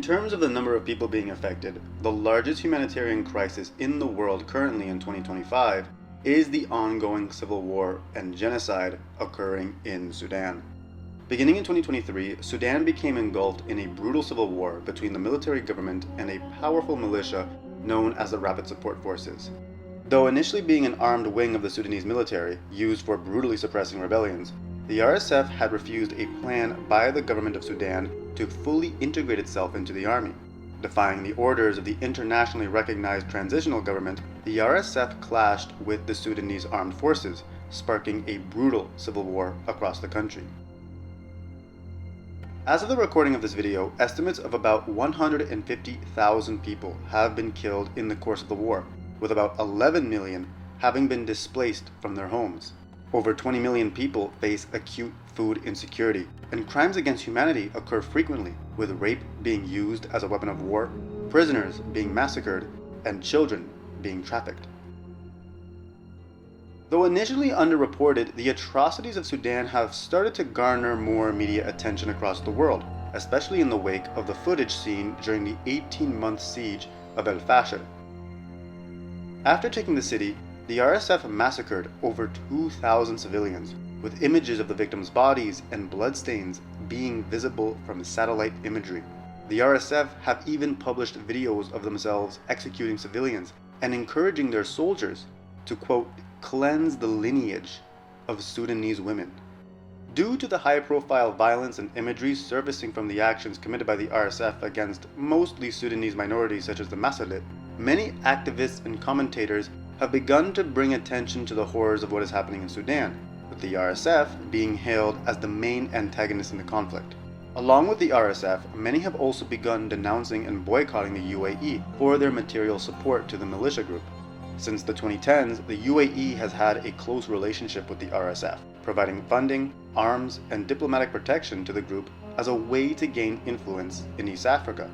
In terms of the number of people being affected, the largest humanitarian crisis in the world currently in 2025 is the ongoing civil war and genocide occurring in Sudan. Beginning in 2023, Sudan became engulfed in a brutal civil war between the military government and a powerful militia known as the Rapid Support Forces. Though initially being an armed wing of the Sudanese military, used for brutally suppressing rebellions, the RSF had refused a plan by the government of Sudan to fully integrate itself into the army. Defying the orders of the internationally recognized transitional government, the RSF clashed with the Sudanese armed forces, sparking a brutal civil war across the country. As of the recording of this video, estimates of about 150,000 people have been killed in the course of the war, with about 11 million having been displaced from their homes. Over 20 million people face acute food insecurity, and crimes against humanity occur frequently, with rape being used as a weapon of war, prisoners being massacred, and children being trafficked. Though initially underreported, the atrocities of Sudan have started to garner more media attention across the world, especially in the wake of the footage seen during the 18-month siege of El Fasher. After taking the city, the RSF massacred over 2,000 civilians, with images of the victims' bodies and bloodstains being visible from satellite imagery. The RSF have even published videos of themselves executing civilians and encouraging their soldiers to, quote, cleanse the lineage of Sudanese women. Due to the high-profile violence and imagery surfacing from the actions committed by the RSF against mostly Sudanese minorities such as the Masalit, many activists and commentators have begun to bring attention to the horrors of what is happening in Sudan, with the RSF being hailed as the main antagonist in the conflict. Along with the RSF, many have also begun denouncing and boycotting the UAE for their material support to the militia group. Since the 2010s, the UAE has had a close relationship with the RSF, providing funding, arms, and diplomatic protection to the group as a way to gain influence in East Africa.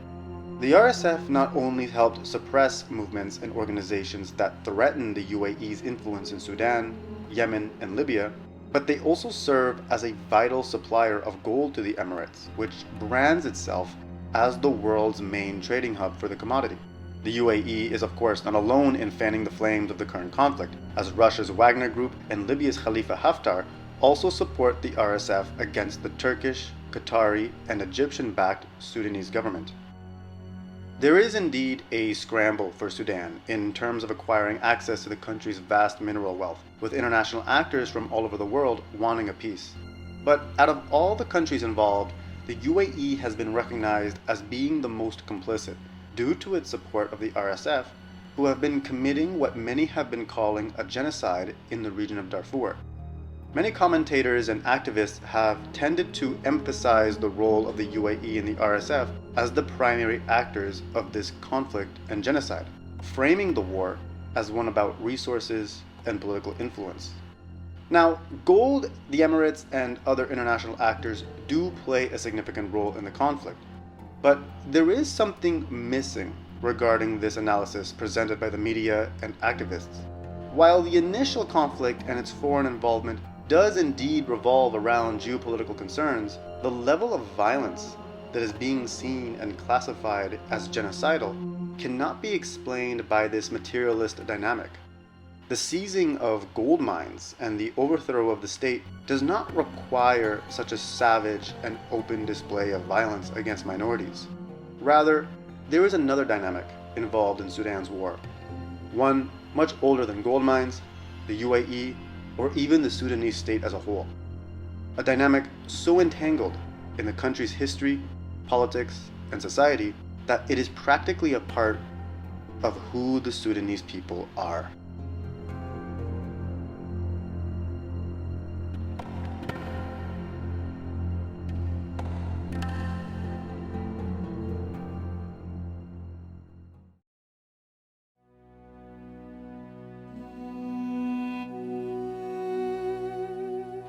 The RSF not only helped suppress movements and organizations that threaten the UAE's influence in Sudan, Yemen, and Libya, but they also serve as a vital supplier of gold to the Emirates, which brands itself as the world's main trading hub for the commodity. The UAE is of course not alone in fanning the flames of the current conflict, as Russia's Wagner Group and Libya's Khalifa Haftar also support the RSF against the Turkish, Qatari, and Egyptian-backed Sudanese government. There is indeed a scramble for Sudan in terms of acquiring access to the country's vast mineral wealth, with international actors from all over the world wanting a piece. But out of all the countries involved, the UAE has been recognized as being the most complicit due to its support of the RSF, who have been committing what many have been calling a genocide in the region of Darfur. Many commentators and activists have tended to emphasize the role of the UAE and the RSF as the primary actors of this conflict and genocide, framing the war as one about resources and political influence. Now, gold, the Emirates, and other international actors do play a significant role in the conflict, but there is something missing regarding this analysis presented by the media and activists. While the initial conflict and its foreign involvement does indeed revolve around geopolitical concerns, the level of violence that is being seen and classified as genocidal cannot be explained by this materialist dynamic. The seizing of gold mines and the overthrow of the state does not require such a savage and open display of violence against minorities. Rather, there is another dynamic involved in Sudan's war, one much older than gold mines, the UAE, or even the Sudanese state as a whole. A dynamic so entangled in the country's history, politics, and society that it is practically a part of who the Sudanese people are.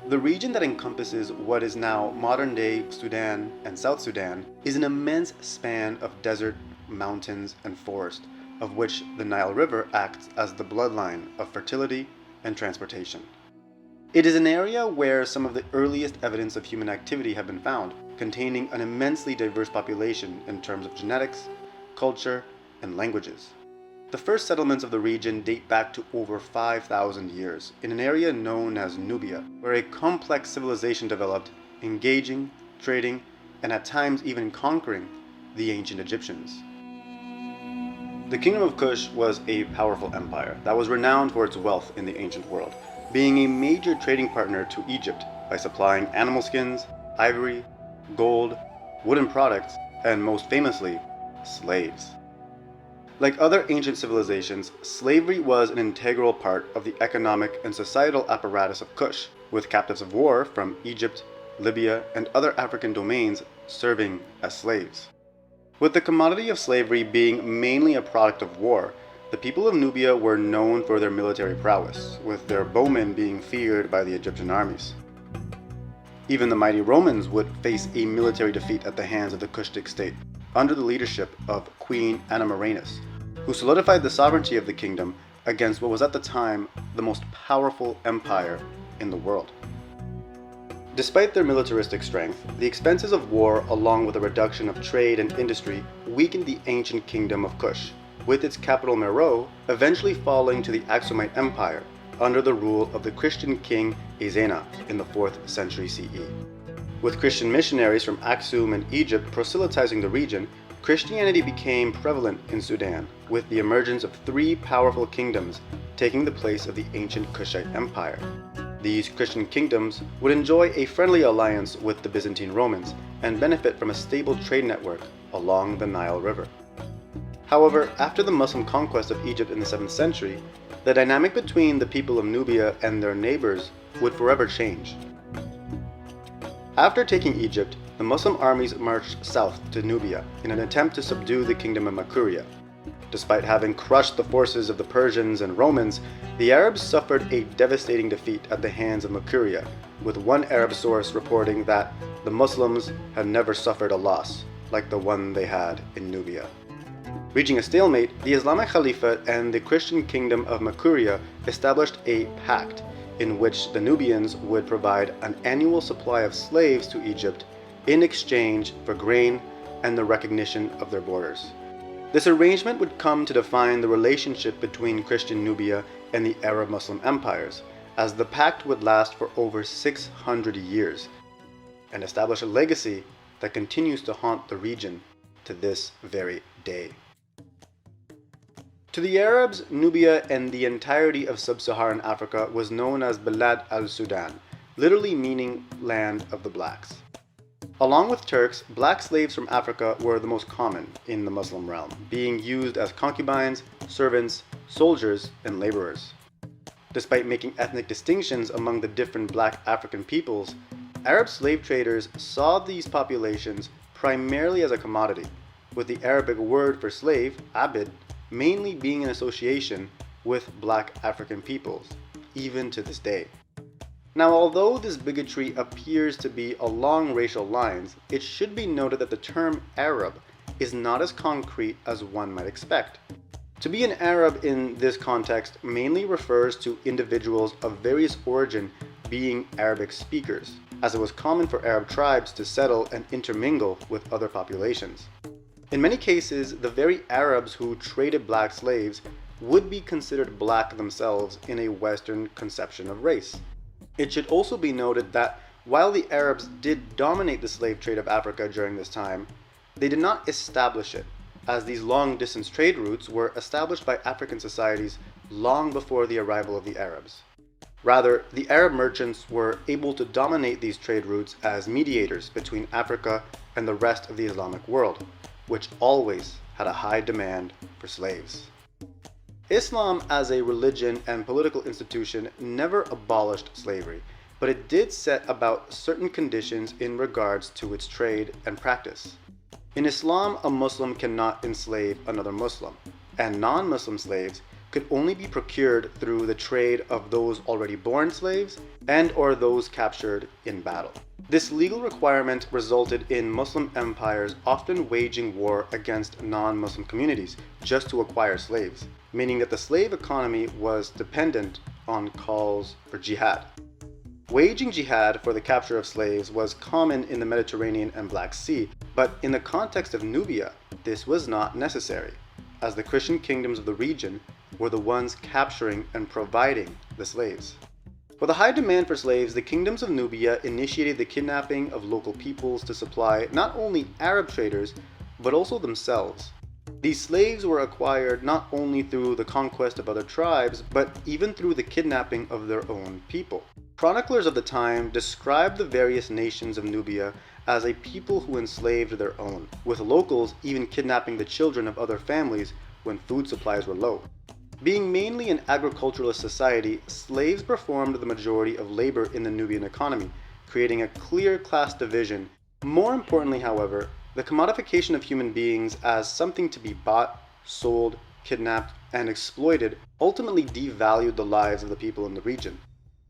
The region that encompasses what is now modern-day Sudan and South Sudan is an immense span of desert, mountains, and forest, of which the Nile River acts as the bloodline of fertility and transportation. It is an area where some of the earliest evidence of human activity have been found, containing an immensely diverse population in terms of genetics, culture, and languages. The first settlements of the region date back to over 5,000 years, in an area known as Nubia, where a complex civilization developed, engaging, trading, and at times even conquering the ancient Egyptians. The Kingdom of Kush was a powerful empire that was renowned for its wealth in the ancient world, being a major trading partner to Egypt by supplying animal skins, ivory, gold, wooden products, and most famously, slaves. Like other ancient civilizations, slavery was an integral part of the economic and societal apparatus of Kush, with captives of war from Egypt, Libya, and other African domains serving as slaves. With the commodity of slavery being mainly a product of war, the people of Nubia were known for their military prowess, with their bowmen being feared by the Egyptian armies. Even the mighty Romans would face a military defeat at the hands of the Kushite state, under the leadership of Queen Anna Marinus, who solidified the sovereignty of the kingdom against what was at the time the most powerful empire in the world. Despite their militaristic strength, the expenses of war along with a reduction of trade and industry weakened the ancient kingdom of Kush, with its capital Meroe eventually falling to the Aksumite Empire under the rule of the Christian king Ezena in the 4th century CE. With Christian missionaries from Aksum and Egypt proselytizing the region, Christianity became prevalent in Sudan, with the emergence of 3 powerful kingdoms taking the place of the ancient Kushite Empire. These Christian kingdoms would enjoy a friendly alliance with the Byzantine Romans and benefit from a stable trade network along the Nile River. However, after the Muslim conquest of Egypt in the 7th century, the dynamic between the people of Nubia and their neighbors would forever change. After taking Egypt, the Muslim armies marched south to Nubia in an attempt to subdue the kingdom of Makuria. Despite having crushed the forces of the Persians and Romans, the Arabs suffered a devastating defeat at the hands of Makuria, with one Arab source reporting that the Muslims had never suffered a loss like the one they had in Nubia. Reaching a stalemate, the Islamic Caliphate and the Christian kingdom of Makuria established a pact in which the Nubians would provide an annual supply of slaves to Egypt in exchange for grain and the recognition of their borders. This arrangement would come to define the relationship between Christian Nubia and the Arab Muslim empires, as the pact would last for over 600 years and establish a legacy that continues to haunt the region to this very day. To the Arabs, Nubia and the entirety of sub-Saharan Africa was known as Bilad al-Sudan, literally meaning land of the blacks. Along with Turks, black slaves from Africa were the most common in the Muslim realm, being used as concubines, servants, soldiers, and laborers. Despite making ethnic distinctions among the different black African peoples, Arab slave traders saw these populations primarily as a commodity, with the Arabic word for slave, abid, mainly being in association with black African peoples, even to this day. Now, although this bigotry appears to be along racial lines, it should be noted that the term Arab is not as concrete as one might expect. To be an Arab in this context mainly refers to individuals of various origin being Arabic speakers, as it was common for Arab tribes to settle and intermingle with other populations. In many cases, the very Arabs who traded black slaves would be considered black themselves in a Western conception of race. It should also be noted that while the Arabs did dominate the slave trade of Africa during this time, they did not establish it, as these long-distance trade routes were established by African societies long before the arrival of the Arabs. Rather, the Arab merchants were able to dominate these trade routes as mediators between Africa and the rest of the Islamic world, which always had a high demand for slaves. Islam as a religion and political institution never abolished slavery, but it did set about certain conditions in regards to its trade and practice. In Islam, a Muslim cannot enslave another Muslim, and non-Muslim slaves could only be procured through the trade of those already born slaves and or those captured in battle. This legal requirement resulted in Muslim empires often waging war against non-Muslim communities just to acquire slaves, meaning that the slave economy was dependent on calls for jihad. Waging jihad for the capture of slaves was common in the Mediterranean and Black Sea, but in the context of Nubia, this was not necessary, as the Christian kingdoms of the region were the ones capturing and providing the slaves. With a high demand for slaves, the kingdoms of Nubia initiated the kidnapping of local peoples to supply not only Arab traders, but also themselves. These slaves were acquired not only through the conquest of other tribes, but even through the kidnapping of their own people. Chroniclers of the time described the various nations of Nubia as a people who enslaved their own, with locals even kidnapping the children of other families when food supplies were low. Being mainly an agriculturalist society, slaves performed the majority of labor in the Nubian economy, creating a clear class division. More importantly, however, the commodification of human beings as something to be bought, sold, kidnapped, and exploited ultimately devalued the lives of the people in the region.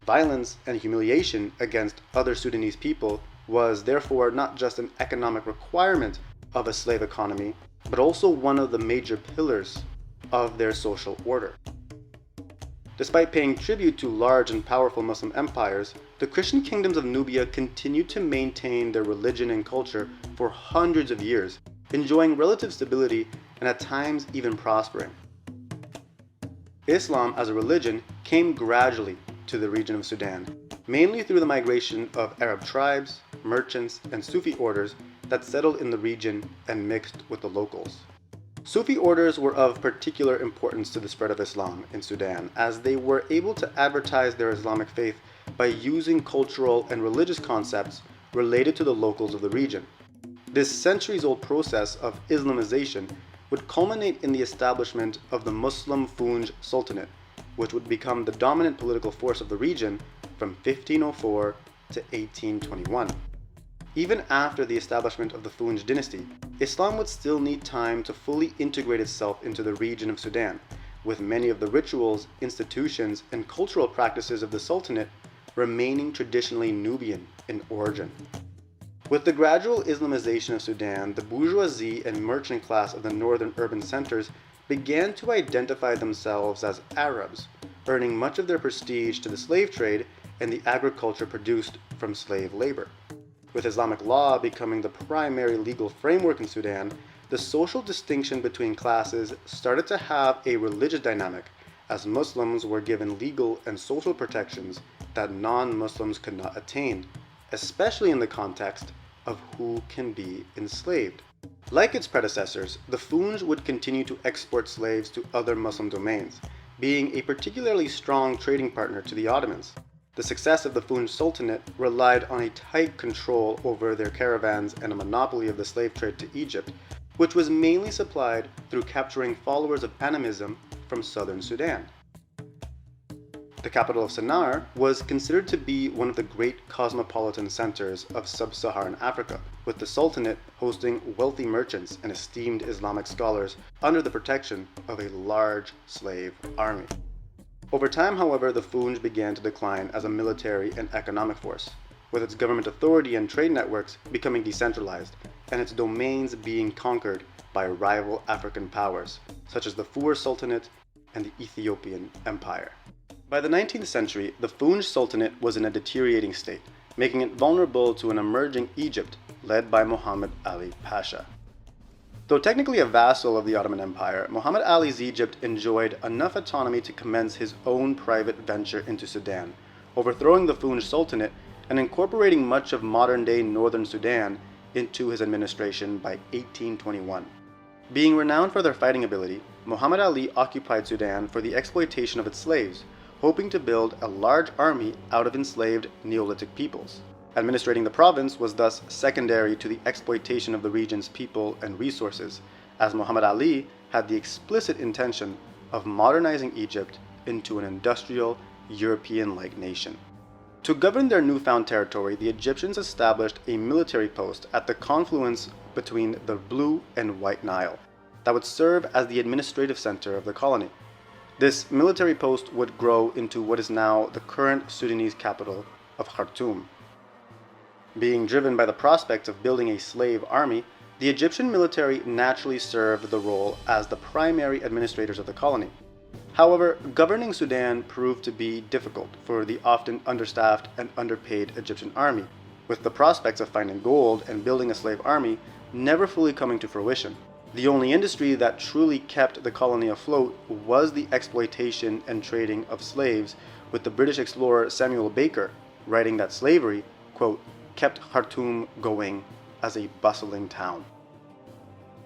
Violence and humiliation against other Sudanese people was therefore not just an economic requirement of a slave economy, but also one of the major pillars of their social order. Despite paying tribute to large and powerful Muslim empires, the Christian kingdoms of Nubia continued to maintain their religion and culture for hundreds of years, enjoying relative stability and at times even prospering. Islam as a religion came gradually to the region of Sudan, mainly through the migration of Arab tribes, merchants, and Sufi orders that settled in the region and mixed with the locals. Sufi orders were of particular importance to the spread of Islam in Sudan, as they were able to advertise their Islamic faith by using cultural and religious concepts related to the locals of the region. This centuries-old process of Islamization would culminate in the establishment of the Muslim Funj Sultanate, which would become the dominant political force of the region from 1504 to 1821. Even after the establishment of the Funj dynasty, Islam would still need time to fully integrate itself into the region of Sudan, with many of the rituals, institutions, and cultural practices of the Sultanate remaining traditionally Nubian in origin. With the gradual Islamization of Sudan, the bourgeoisie and merchant class of the northern urban centers began to identify themselves as Arabs, earning much of their prestige to the slave trade and the agriculture produced from slave labor. With Islamic law becoming the primary legal framework in Sudan, the social distinction between classes started to have a religious dynamic, as Muslims were given legal and social protections that non-Muslims could not attain, especially in the context of who can be enslaved. Like its predecessors, the Funj would continue to export slaves to other Muslim domains, being a particularly strong trading partner to the Ottomans. The success of the Funj Sultanate relied on a tight control over their caravans and a monopoly of the slave trade to Egypt, which was mainly supplied through capturing followers of animism from southern Sudan. The capital of Sennar was considered to be one of the great cosmopolitan centers of sub-Saharan Africa, with the Sultanate hosting wealthy merchants and esteemed Islamic scholars under the protection of a large slave army. Over time, however, the Funj began to decline as a military and economic force, with its government authority and trade networks becoming decentralized, and its domains being conquered by rival African powers, such as the Fur Sultanate and the Ethiopian Empire. By the 19th century, the Funj Sultanate was in a deteriorating state, making it vulnerable to an emerging Egypt led by Muhammad Ali Pasha. Though technically a vassal of the Ottoman Empire, Muhammad Ali's Egypt enjoyed enough autonomy to commence his own private venture into Sudan, overthrowing the Funj Sultanate and incorporating much of modern-day northern Sudan into his administration by 1821. Being renowned for their fighting ability, Muhammad Ali occupied Sudan for the exploitation of its slaves, hoping to build a large army out of enslaved Neolithic peoples. Administrating the province was thus secondary to the exploitation of the region's people and resources, as Muhammad Ali had the explicit intention of modernizing Egypt into an industrial, European-like nation. To govern their newfound territory, the Egyptians established a military post at the confluence between the Blue and White Nile that would serve as the administrative center of the colony. This military post would grow into what is now the current Sudanese capital of Khartoum. Being driven by the prospect of building a slave army, the Egyptian military naturally served the role as the primary administrators of the colony. However, governing Sudan proved to be difficult for the often understaffed and underpaid Egyptian army, with the prospects of finding gold and building a slave army never fully coming to fruition. The only industry that truly kept the colony afloat was the exploitation and trading of slaves, with the British explorer Samuel Baker writing that slavery, quote, kept Khartoum going as a bustling town.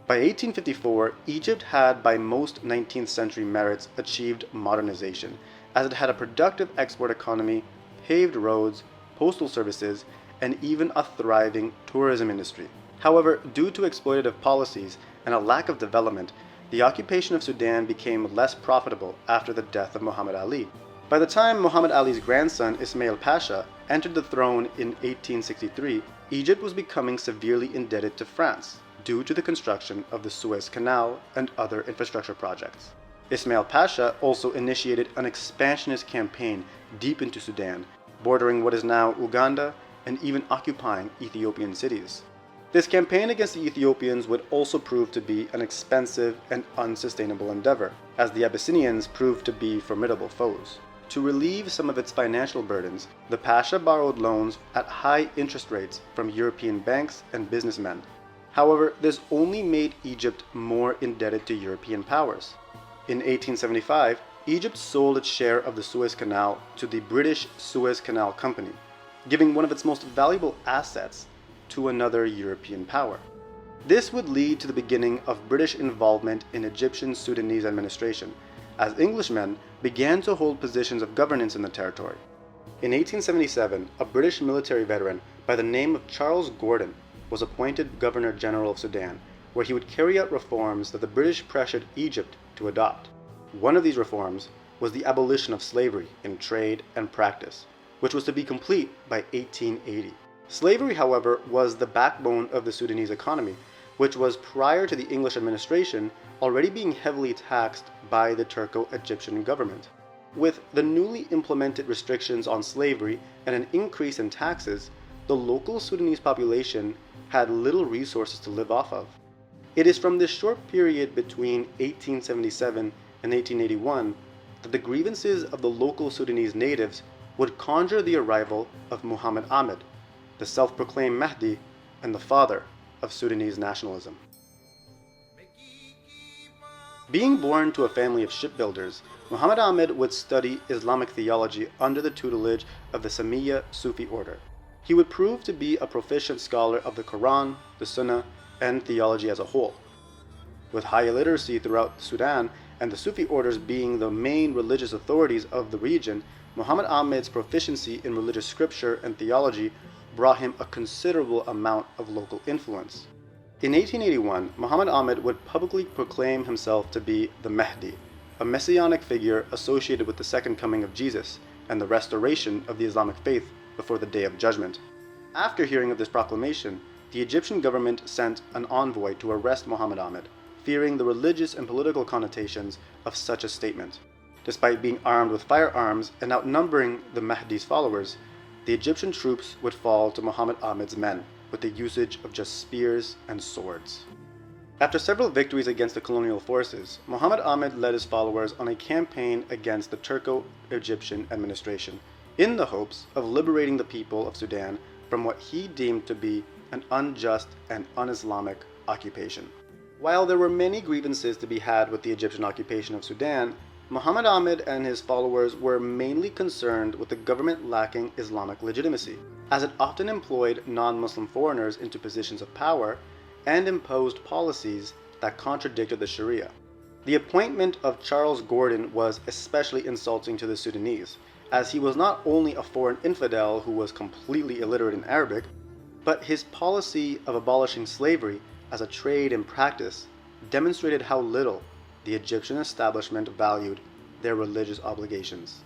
By 1854, Egypt had, by most 19th century merits, achieved modernization, as it had a productive export economy, paved roads, postal services, and even a thriving tourism industry. However, due to exploitative policies and a lack of development, the occupation of Sudan became less profitable after the death of Muhammad Ali. By the time Muhammad Ali's grandson Ismail Pasha entered the throne in 1863, Egypt was becoming severely indebted to France due to the construction of the Suez Canal and other infrastructure projects. Ismail Pasha also initiated an expansionist campaign deep into Sudan, bordering what is now Uganda and even occupying Ethiopian cities. This campaign against the Ethiopians would also prove to be an expensive and unsustainable endeavor, as the Abyssinians proved to be formidable foes. To relieve some of its financial burdens, the Pasha borrowed loans at high interest rates from European banks and businessmen. However, this only made Egypt more indebted to European powers. In 1875, Egypt sold its share of the Suez Canal to the British Suez Canal Company, giving one of its most valuable assets to another European power. This would lead to the beginning of British involvement in Egyptian Sudanese administration, as Englishmen began to hold positions of governance in the territory. In 1877, a British military veteran by the name of Charles Gordon was appointed Governor General of Sudan, where he would carry out reforms that the British pressured Egypt to adopt. One of these reforms was the abolition of slavery in trade and practice, which was to be complete by 1880. Slavery, however, was the backbone of the Sudanese economy, which was, prior to the English administration, already being heavily taxed by the Turco-Egyptian government. With the newly implemented restrictions on slavery and an increase in taxes, the local Sudanese population had little resources to live off of. It is from this short period between 1877 and 1881 that the grievances of the local Sudanese natives would conjure the arrival of Muhammad Ahmed, the self-proclaimed Mahdi and the father of Sudanese nationalism. Being born to a family of shipbuilders, Muhammad Ahmed would study Islamic theology under the tutelage of the Samiyya Sufi order. He would prove to be a proficient scholar of the Quran, the Sunnah, and theology as a whole. With high illiteracy throughout Sudan and the Sufi orders being the main religious authorities of the region, Muhammad Ahmed's proficiency in religious scripture and theology brought him a considerable amount of local influence. In 1881, Muhammad Ahmed would publicly proclaim himself to be the Mahdi, a messianic figure associated with the second coming of Jesus and the restoration of the Islamic faith before the Day of Judgment. After hearing of this proclamation, the Egyptian government sent an envoy to arrest Muhammad Ahmed, fearing the religious and political connotations of such a statement. Despite being armed with firearms and outnumbering the Mahdi's followers, the Egyptian troops would fall to Muhammad Ahmed's men with the usage of just spears and swords. After several victories against the colonial forces, Muhammad Ahmed led his followers on a campaign against the Turco-Egyptian administration, in the hopes of liberating the people of Sudan from what he deemed to be an unjust and un-Islamic occupation. While there were many grievances to be had with the Egyptian occupation of Sudan, Muhammad Ahmed and his followers were mainly concerned with the government lacking Islamic legitimacy, as it often employed non-Muslim foreigners into positions of power and imposed policies that contradicted the Sharia. The appointment of Charles Gordon was especially insulting to the Sudanese, as he was not only a foreign infidel who was completely illiterate in Arabic, but his policy of abolishing slavery as a trade and practice demonstrated how little the Egyptian establishment valued their religious obligations.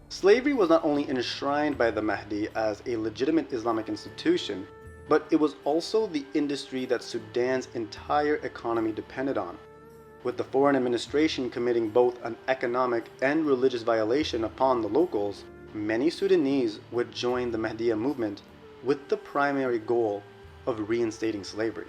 Slavery was not only enshrined by the Mahdi as a legitimate Islamic institution, but it was also the industry that Sudan's entire economy depended on. With the foreign administration committing both an economic and religious violation upon the locals, many Sudanese would join the Mahdiya movement with the primary goal of reinstating slavery.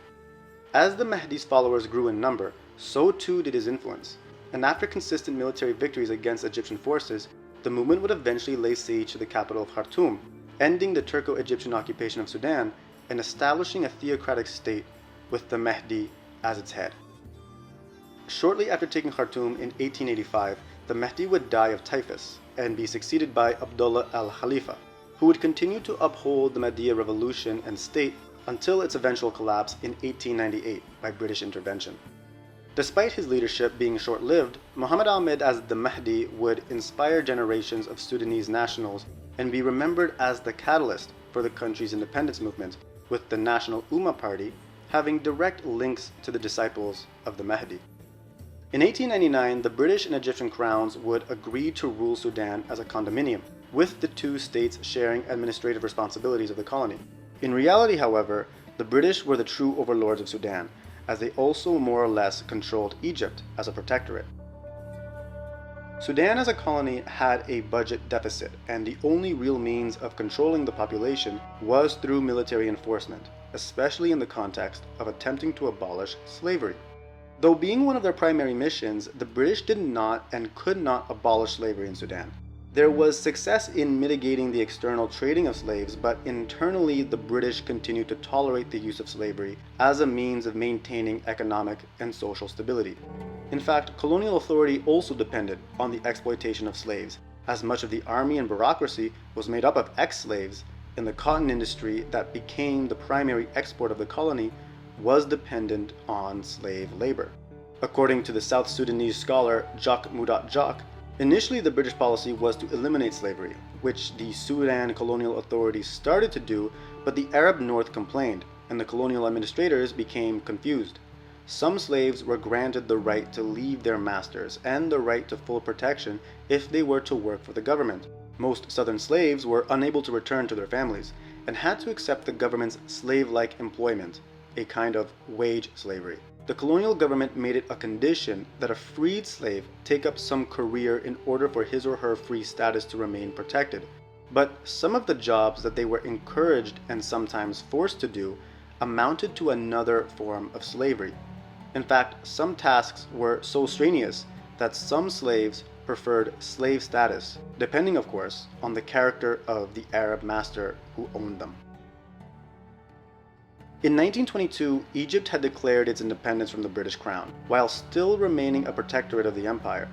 As the Mahdi's followers grew in number, so too did his influence. and after consistent military victories against Egyptian forces, the movement would eventually lay siege to the capital of Khartoum, ending the Turco-Egyptian occupation of Sudan and establishing a theocratic state with the Mahdi as its head. Shortly after taking Khartoum in 1885, the Mahdi would die of typhus and be succeeded by Abdullah al-Khalifa, who would continue to uphold the Mahdiya revolution and state until its eventual collapse in 1898 by British intervention. Despite his leadership being short-lived, Muhammad Ahmed as the Mahdi would inspire generations of Sudanese nationals and be remembered as the catalyst for the country's independence movement, with the National Ummah Party having direct links to the disciples of the Mahdi. In 1899, the British and Egyptian crowns would agree to rule Sudan as a condominium, with the two states sharing administrative responsibilities of the colony. In reality, however, the British were the true overlords of Sudan, as they also more or less controlled Egypt as a protectorate. Sudan as a colony had a budget deficit, and the only real means of controlling the population was through military enforcement, especially in the context of attempting to abolish slavery. Though being one of their primary missions, the British did not and could not abolish slavery in Sudan. There was success in mitigating the external trading of slaves, but internally the British continued to tolerate the use of slavery as a means of maintaining economic and social stability. In fact, colonial authority also depended on the exploitation of slaves, as much of the army and bureaucracy was made up of ex-slaves, and the cotton industry that became the primary export of the colony was dependent on slave labor. According to the South Sudanese scholar Jacques Mudat Jacques, initially the British policy was to eliminate slavery, which the Sudan colonial authorities started to do, but the Arab North complained, and the colonial administrators became confused. Some slaves were granted the right to leave their masters and the right to full protection if they were to work for the government. Most southern slaves were unable to return to their families and had to accept the government's slave-like employment, a kind of wage slavery. The colonial government made it a condition that a freed slave take up some career in order for his or her free status to remain protected. But some of the jobs that they were encouraged and sometimes forced to do amounted to another form of slavery. In fact, some tasks were so strenuous that some slaves preferred slave status, depending of course on the character of the Arab master who owned them. In 1922, Egypt had declared its independence from the British Crown, while still remaining a protectorate of the empire.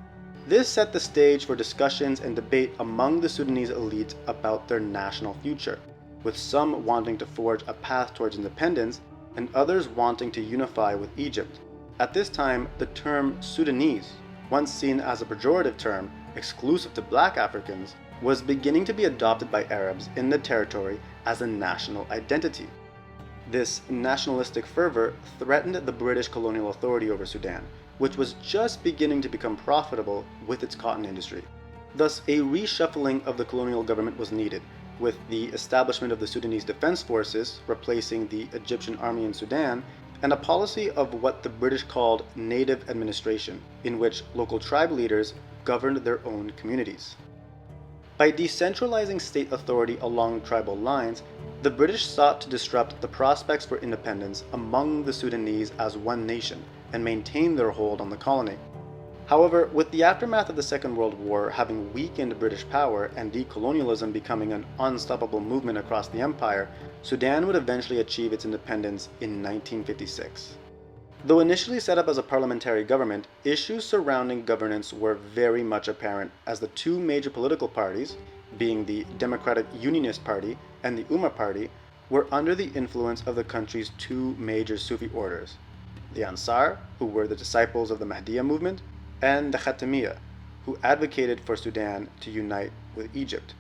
This set the stage for discussions and debate among the Sudanese elite about their national future, with some wanting to forge a path towards independence and others wanting to unify with Egypt. At this time, the term Sudanese, once seen as a pejorative term exclusive to black Africans, was beginning to be adopted by Arabs in the territory as a national identity. This nationalistic fervor threatened the British colonial authority over Sudan, which was just beginning to become profitable with its cotton industry. Thus, a reshuffling of the colonial government was needed, with the establishment of the Sudanese Defense Forces replacing the Egyptian army in Sudan, and a policy of what the British called native administration, in which local tribe leaders governed their own communities. By decentralizing state authority along tribal lines, the British sought to disrupt the prospects for independence among the Sudanese as one nation and maintain their hold on the colony. However, with the aftermath of the Second World War having weakened British power and decolonialism becoming an unstoppable movement across the empire, Sudan would eventually achieve its independence in 1956. Though initially set up as a parliamentary government, issues surrounding governance were very much apparent as the two major political parties, being the Democratic Unionist Party and the Ummah Party, were under the influence of the country's two major Sufi orders, the Ansar, who were the disciples of the Mahdiya movement, and the Khatamiyya, who advocated for Sudan to unite with Egypt.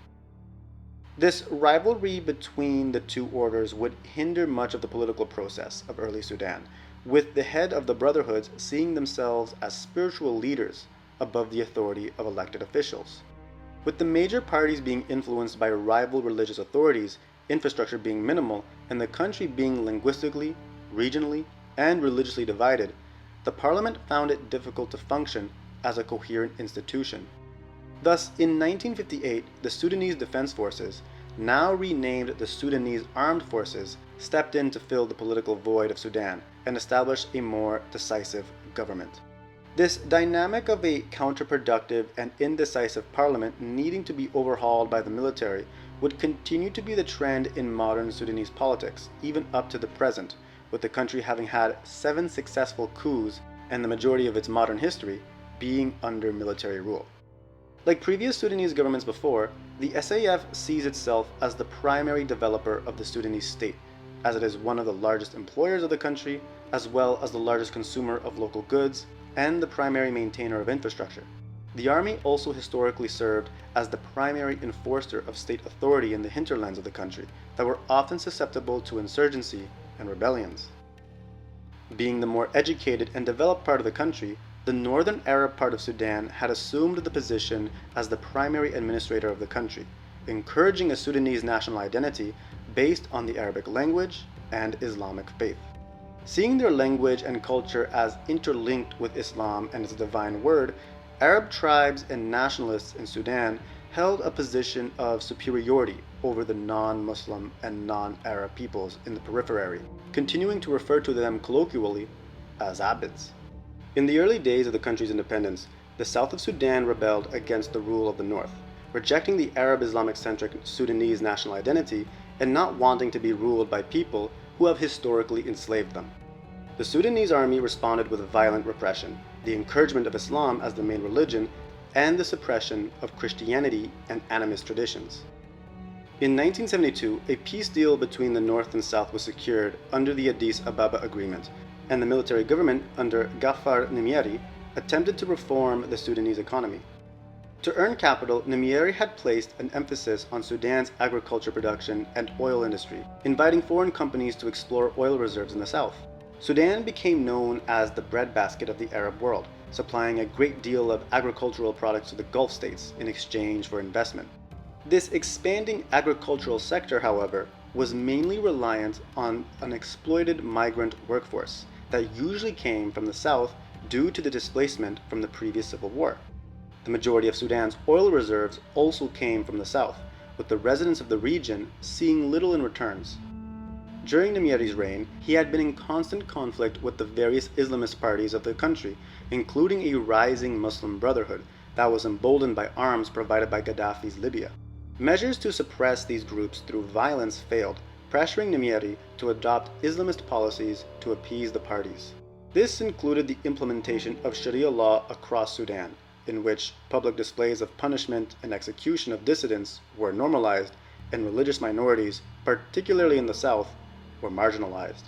This rivalry between the two orders would hinder much of the political process of early Sudan, with the head of the brotherhoods seeing themselves as spiritual leaders above the authority of elected officials. With the major parties being influenced by rival religious authorities, infrastructure being minimal, and the country being linguistically, regionally, and religiously divided, the parliament found it difficult to function as a coherent institution. Thus, in 1958, the Sudanese Defense Forces, now renamed the Sudanese Armed Forces, stepped in to fill the political void of Sudan and establish a more decisive government. This dynamic of a counterproductive and indecisive parliament needing to be overhauled by the military would continue to be the trend in modern Sudanese politics, even up to the present, with the country having had 7 successful coups and the majority of its modern history being under military rule. Like previous Sudanese governments before, the SAF sees itself as the primary developer of the Sudanese state, as it is one of the largest employers of the country, as well as the largest consumer of local goods, and the primary maintainer of infrastructure. The army also historically served as the primary enforcer of state authority in the hinterlands of the country that were often susceptible to insurgency and rebellions. Being the more educated and developed part of the country, the northern Arab part of Sudan had assumed the position as the primary administrator of the country, encouraging a Sudanese national identity based on the Arabic language and Islamic faith. Seeing their language and culture as interlinked with Islam and its divine word, Arab tribes and nationalists in Sudan held a position of superiority over the non-Muslim and non-Arab peoples in the periphery, continuing to refer to them colloquially as Abids. In the early days of the country's independence, the south of Sudan rebelled against the rule of the north, rejecting the Arab Islamic-centric Sudanese national identity and not wanting to be ruled by people who have historically enslaved them. The Sudanese army responded with violent repression, the encouragement of Islam as the main religion, and the suppression of Christianity and animist traditions. In 1972, a peace deal between the North and South was secured under the Addis Ababa Agreement, and the military government under Ghaffar Nimyari attempted to reform the Sudanese economy. To earn capital, Nimyari had placed an emphasis on Sudan's agriculture production and oil industry, inviting foreign companies to explore oil reserves in the south. Sudan became known as the breadbasket of the Arab world, supplying a great deal of agricultural products to the Gulf states in exchange for investment. This expanding agricultural sector, however, was mainly reliant on an exploited migrant workforce that usually came from the south due to the displacement from the previous civil war. The majority of Sudan's oil reserves also came from the south, with the residents of the region seeing little in returns. During Nimyari's reign, he had been in constant conflict with the various Islamist parties of the country, including a rising Muslim Brotherhood that was emboldened by arms provided by Gaddafi's Libya. Measures to suppress these groups through violence failed, pressuring Nimyari to adopt Islamist policies to appease the parties. This included the implementation of Sharia law across Sudan, in which public displays of punishment and execution of dissidents were normalized, and religious minorities, particularly in the south, were marginalized.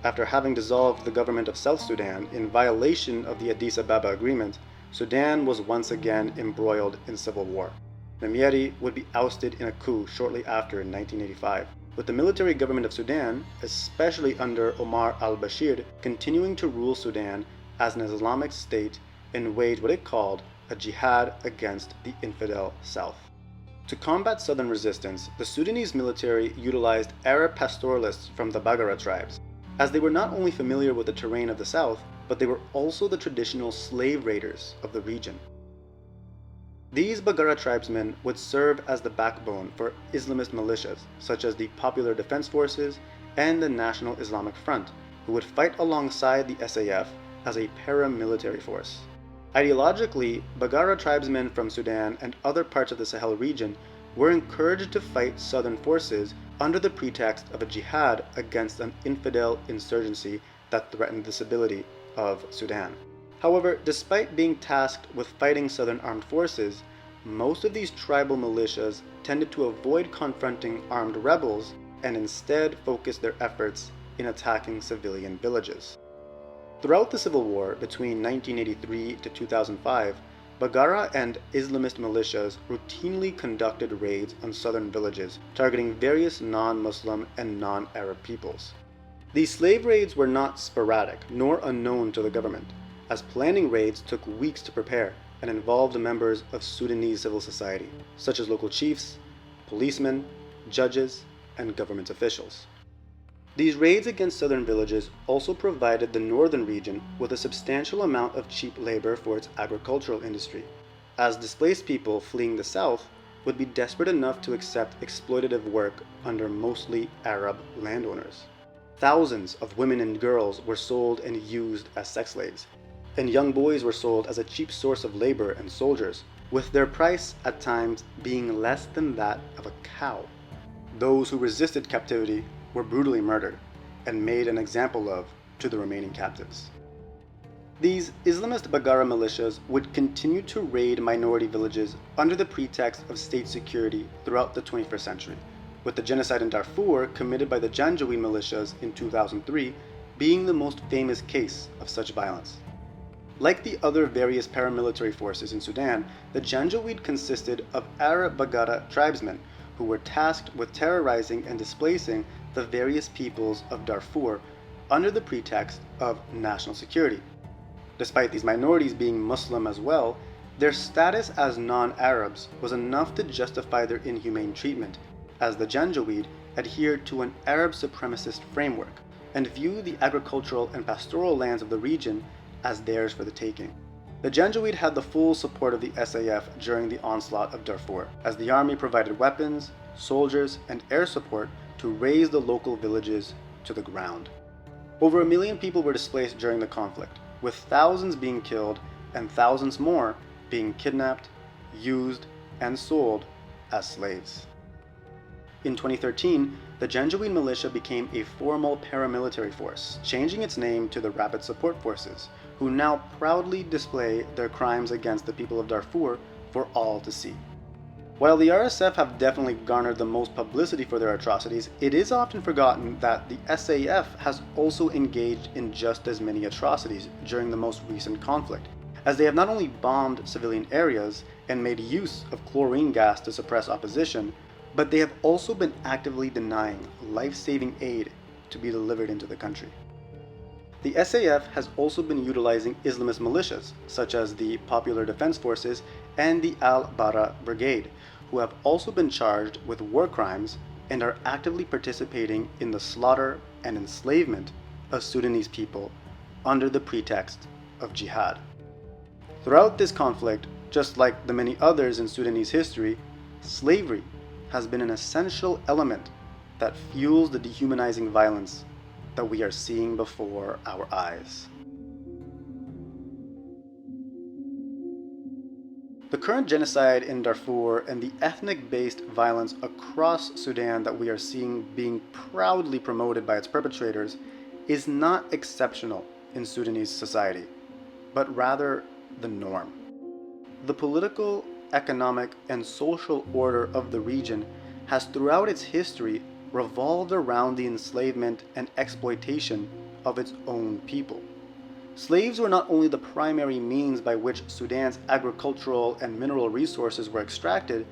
After having dissolved the government of South Sudan in violation of the Addis Ababa Agreement, Sudan was once again embroiled in civil war. Nimyari would be ousted in a coup shortly after in 1985, with the military government of Sudan, especially under Omar al-Bashir, continuing to rule Sudan as an Islamic state and wage what it called a jihad against the infidel South. To combat southern resistance, the Sudanese military utilized Arab pastoralists from the Baggara tribes, as they were not only familiar with the terrain of the south, but they were also the traditional slave raiders of the region. These Baggara tribesmen would serve as the backbone for Islamist militias, such as the Popular Defense Forces and the National Islamic Front, who would fight alongside the SAF as a paramilitary force. Ideologically, Baggara tribesmen from Sudan and other parts of the Sahel region were encouraged to fight southern forces under the pretext of a jihad against an infidel insurgency that threatened the stability of Sudan. However, despite being tasked with fighting southern armed forces, most of these tribal militias tended to avoid confronting armed rebels and instead focused their efforts in attacking civilian villages. Throughout the civil war between 1983 to 2005, Baggara and Islamist militias routinely conducted raids on southern villages, targeting various non-Muslim and non-Arab peoples. These slave raids were not sporadic, nor unknown to the government, as planning raids took weeks to prepare and involved members of Sudanese civil society, such as local chiefs, policemen, judges, and government officials. These raids against southern villages also provided the northern region with a substantial amount of cheap labor for its agricultural industry, as displaced people fleeing the south would be desperate enough to accept exploitative work under mostly Arab landowners. Thousands of women and girls were sold and used as sex slaves, and young boys were sold as a cheap source of labor and soldiers, with their price at times being less than that of a cow. Those who resisted captivity were brutally murdered and made an example of to the remaining captives. These Islamist Baggara militias would continue to raid minority villages under the pretext of state security throughout the 21st century, with the genocide in Darfur committed by the Janjaweed militias in 2003 being the most famous case of such violence. Like the other various paramilitary forces in Sudan, the Janjaweed consisted of Arab Baggara tribesmen who were tasked with terrorizing and displacing the various peoples of Darfur under the pretext of national security. Despite these minorities being Muslim as well, their status as non-Arabs was enough to justify their inhumane treatment, as the Janjaweed adhered to an Arab supremacist framework and viewed the agricultural and pastoral lands of the region as theirs for the taking. The Janjaweed had the full support of the SAF during the onslaught of Darfur, as the army provided weapons, soldiers, and air support to raze the local villages to the ground. Over 1 million people were displaced during the conflict, with thousands being killed and thousands more being kidnapped, used, and sold as slaves. In 2013, the Janjaweed militia became a formal paramilitary force, changing its name to the Rapid Support Forces, who now proudly display their crimes against the people of Darfur for all to see. While the RSF have definitely garnered the most publicity for their atrocities, it is often forgotten that the SAF has also engaged in just as many atrocities during the most recent conflict, as they have not only bombed civilian areas and made use of chlorine gas to suppress opposition, but they have also been actively denying life-saving aid to be delivered into the country. The SAF has also been utilizing Islamist militias, such as the Popular Defense Forces and the Al-Bara Brigade, who have also been charged with war crimes and are actively participating in the slaughter and enslavement of Sudanese people under the pretext of jihad. Throughout this conflict, just like the many others in Sudanese history, slavery has been an essential element that fuels the dehumanizing violence that we are seeing before our eyes. The current genocide in Darfur and the ethnic-based violence across Sudan that we are seeing being proudly promoted by its perpetrators is not exceptional in Sudanese society, but rather the norm. The political, economic, and social order of the region has throughout its history revolved around the enslavement and exploitation of its own people. Slaves were not only the primary means by which Sudan's agricultural and mineral resources were extracted,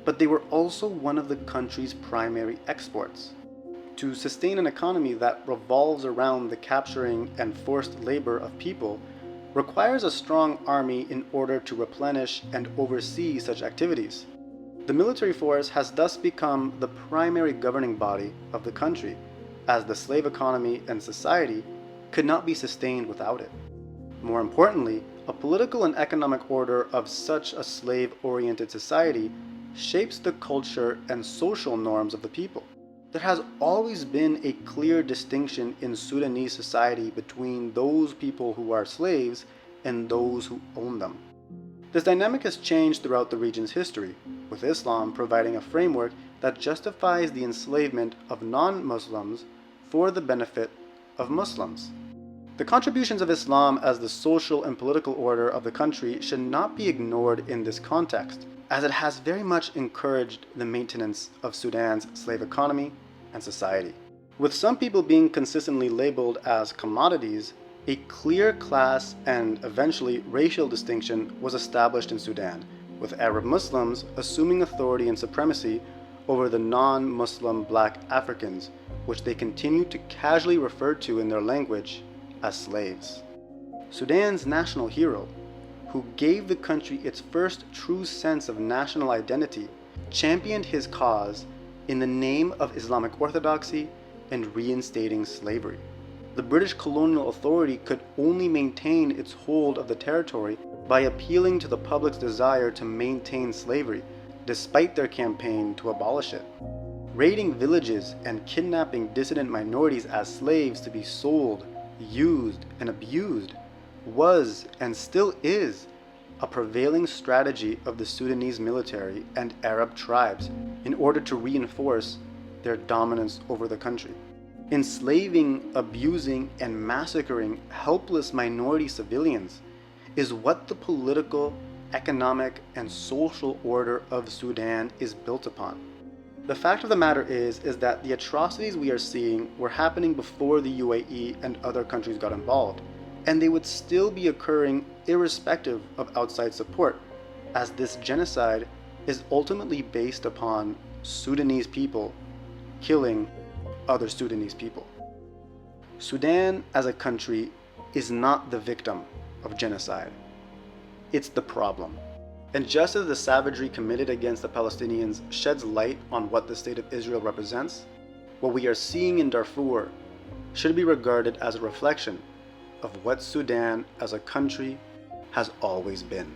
but they were also one of the country's primary exports. To sustain an economy that revolves around the capturing and forced labor of people requires a strong army in order to replenish and oversee such activities. The military force has thus become the primary governing body of the country, as the slave economy and society could not be sustained without it. More importantly, a political and economic order of such a slave-oriented society shapes the culture and social norms of the people. There has always been a clear distinction in Sudanese society between those people who are slaves and those who own them. This dynamic has changed throughout the region's history, with Islam providing a framework that justifies the enslavement of non-Muslims for the benefit of Muslims. The contributions of Islam as the social and political order of the country should not be ignored in this context, as it has very much encouraged the maintenance of Sudan's slave economy and society. With some people being consistently labeled as commodities, a clear class and eventually racial distinction was established in Sudan, with Arab Muslims assuming authority and supremacy over the non-Muslim black Africans, which they continue to casually refer to in their language as slaves. Sudan's national hero, who gave the country its first true sense of national identity, championed his cause in the name of Islamic orthodoxy and reinstating slavery. The British colonial authority could only maintain its hold of the territory by appealing to the public's desire to maintain slavery, despite their campaign to abolish it. Raiding villages and kidnapping dissident minorities as slaves to be sold, used, and abused was and still is a prevailing strategy of the Sudanese military and Arab tribes in order to reinforce their dominance over the country. Enslaving, abusing, and massacring helpless minority civilians is what the political, economic, and social order of Sudan is built upon. The fact of the matter is that the atrocities we are seeing were happening before the UAE and other countries got involved, and they would still be occurring irrespective of outside support, as this genocide is ultimately based upon Sudanese people killing other Sudanese people. Sudan as a country is not the victim of genocide. It's the problem. And just as the savagery committed against the Palestinians sheds light on what the state of Israel represents, what we are seeing in Darfur should be regarded as a reflection of what Sudan as a country has always been.